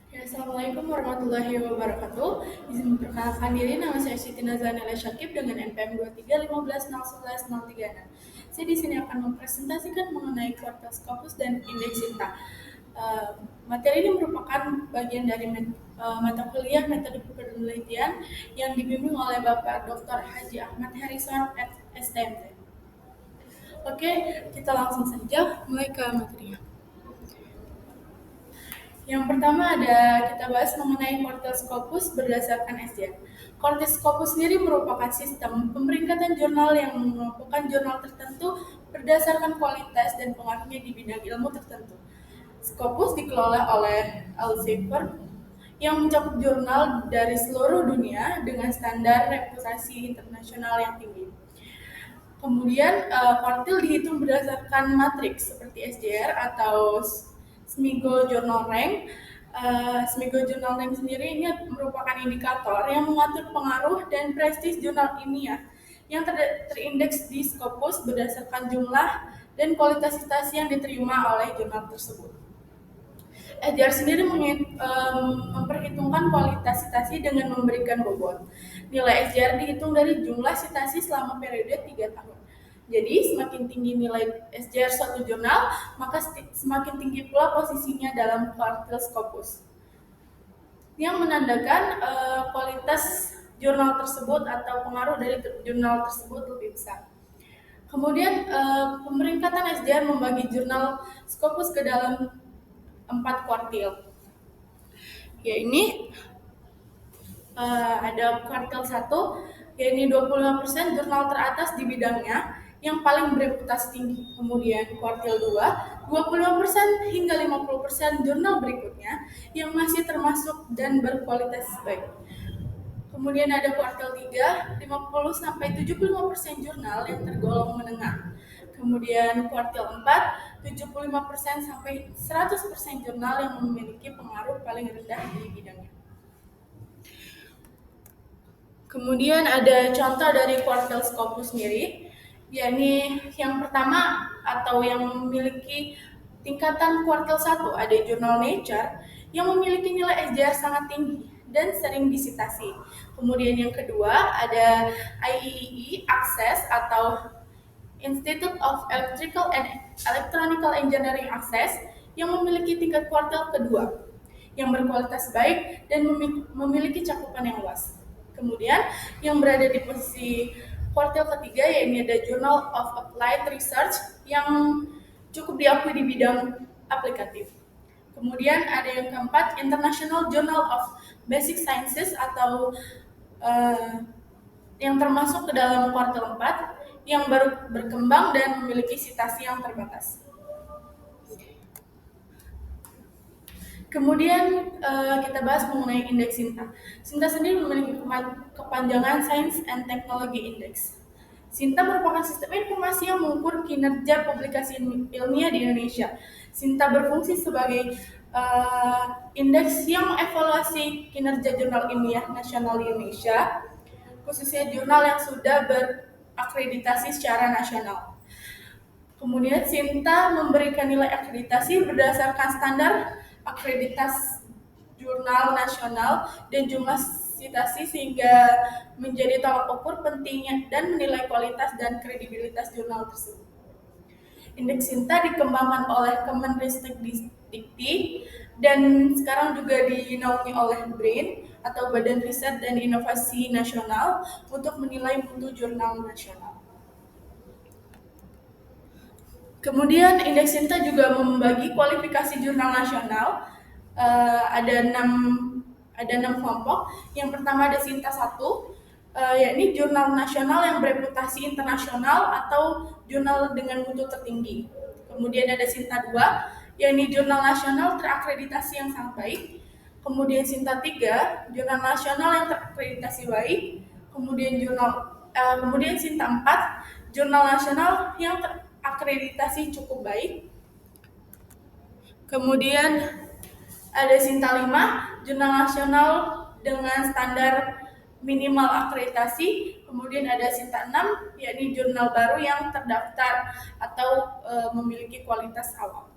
Ya, Assalamualaikum warahmatullahi wabarakatuh. Izin memperkenalkan diri, nama saya Siti Nazanela Syakib dengan NPM 2315101136. Saya di sini akan mempresentasikan mengenai kuartal Scopus dan indeks Sinta. Eh, Materi ini merupakan bagian dari mata kuliah metode penelitian yang dibimbing oleh Bapak Dr. Haji Ahmad Harrison at STMT. Oke, kita langsung saja mulai ke materinya. Yang pertama kita bahas mengenai Quartile Scopus berdasarkan SJR. Quartile Scopus sendiri merupakan sistem pemeringkatan jurnal yang mengelompokkan jurnal tertentu berdasarkan kualitas dan pengaruhnya di bidang ilmu tertentu. Scopus dikelola oleh Elsevier yang mencakup jurnal dari seluruh dunia dengan standar reputasi internasional yang tinggi. Kemudian kuartil dihitung berdasarkan matriks seperti SJR atau Smigo Journal Rank. Smigo Journal Rank sendiri ini merupakan indikator yang mengatur pengaruh dan prestis jurnal ilmiah yang terindeks di Scopus berdasarkan jumlah dan kualitas citasi yang diterima oleh jurnal tersebut. SJR sendiri memperhitungkan kualitas citasi dengan memberikan bobot. Nilai SJR dihitung dari jumlah citasi selama periode 3 tahun. Jadi, semakin tinggi nilai SJR suatu jurnal, maka semakin tinggi pula posisinya dalam kuartil Scopus. Yang menandakan kualitas jurnal tersebut atau pengaruh dari jurnal tersebut lebih besar. Kemudian, pemeringkatan SJR membagi jurnal Scopus ke dalam 4 kuartil. Ya ini ada kuartil 1, yaitu 25% jurnal teratas di bidangnya yang paling bereputasi tinggi. Kemudian kuartil 2, 25% hingga 50% jurnal berikutnya yang masih termasuk dan berkualitas baik. Kemudian ada kuartil 3, 50 sampai 75% jurnal yang tergolong menengah. Kemudian kuartil 4, 75% sampai 100% jurnal yang memiliki pengaruh paling rendah di bidangnya. Kemudian ada contoh dari kuartil Scopus sendiri, yakni yang pertama atau yang memiliki tingkatan kuartil 1 ada jurnal Nature yang memiliki nilai SJR sangat tinggi dan sering disitasi. Kemudian yang kedua ada IEEE Access atau Institute of Electrical and Electronical Engineering Access yang memiliki tingkat kuartil kedua yang berkualitas baik dan memiliki cakupan yang luas. Kemudian yang berada di posisi kuartil ketiga yaitu ada Journal of Applied Research yang cukup diakui di bidang aplikatif. Kemudian ada yang keempat International Journal of Basic Sciences atau uh, yang termasuk ke dalam kuartil 4 yang baru berkembang dan memiliki citasi yang terbatas. Kemudian kita bahas mengenai indeks Sinta. Sinta sendiri memiliki kepanjangan Science and Technology Index. Sinta merupakan sistem informasi yang mengukur kinerja publikasi ilmiah di Indonesia. Sinta berfungsi sebagai indeks yang mengevaluasi kinerja jurnal ilmiah nasional di Indonesia, khususnya jurnal yang sudah berakreditasi secara nasional. Kemudian Sinta memberikan nilai akreditasi berdasarkan standar akreditas jurnal nasional dan jumlah citasi sehingga menjadi tolak ukur pentingnya dan menilai kualitas dan kredibilitas jurnal tersebut. Indeks Sinta dikembangkan oleh Kemenristek Dikti dan sekarang juga dinaungi oleh BRIN atau Badan Riset dan Inovasi Nasional untuk menilai mutu jurnal nasional. Kemudian Indeks Sinta juga membagi kualifikasi jurnal nasional. Ada enam kelompok. Yang pertama ada Sinta 1, yakni jurnal nasional yang bereputasi internasional atau jurnal dengan mutu tertinggi. Kemudian ada Sinta 2, yakni jurnal nasional terakreditasi yang sangat baik. Kemudian Sinta 3, jurnal nasional yang terakreditasi baik. Kemudian Sinta 4, jurnal nasional yang terakreditasi cukup baik. Kemudian ada Sinta 5, jurnal nasional dengan standar minimal akreditasi. Kemudian ada Sinta 6, yakni jurnal baru yang terdaftar atau memiliki kualitas awal.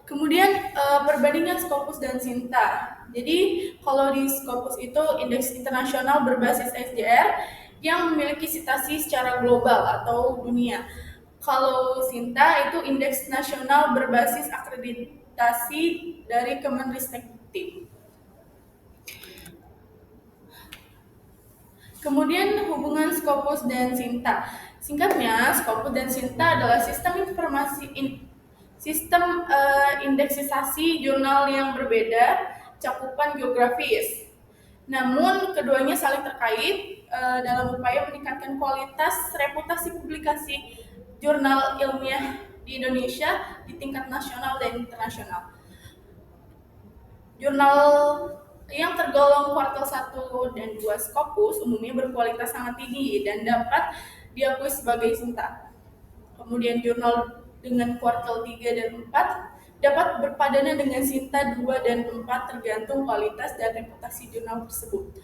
Kemudian perbandingan Scopus dan Sinta. Jadi kalau di Scopus itu indeks internasional berbasis SJR yang memiliki citasi secara global atau dunia. Kalau Sinta itu indeks nasional berbasis akreditasi dari Kemenristek. Kemudian hubungan Scopus dan Sinta. Singkatnya, Scopus dan Sinta adalah sistem indeksisasi jurnal yang berbeda, cakupan geografis. Namun keduanya saling terkait dalam upaya meningkatkan kualitas reputasi publikasi jurnal ilmiah di Indonesia di tingkat nasional dan internasional. Jurnal yang tergolong kuartal 1 dan 2 Scopus umumnya berkualitas sangat tinggi dan dapat diakui sebagai Sinta. Kemudian jurnal dengan kuartal 3 dan 4 dapat berpadanan dengan Sinta 2 dan 4 tergantung kualitas dan reputasi jurnal tersebut.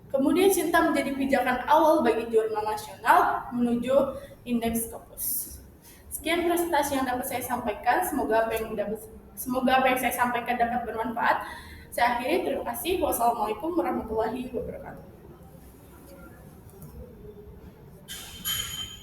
Kemudian Sinta menjadi pijakan awal bagi jurnal nasional menuju indeks Scopus. Sekian presentasi yang dapat saya sampaikan. Semoga apa yang saya sampaikan dapat bermanfaat. Saya akhiri, terima kasih. Wassalamualaikum warahmatullahi wabarakatuh.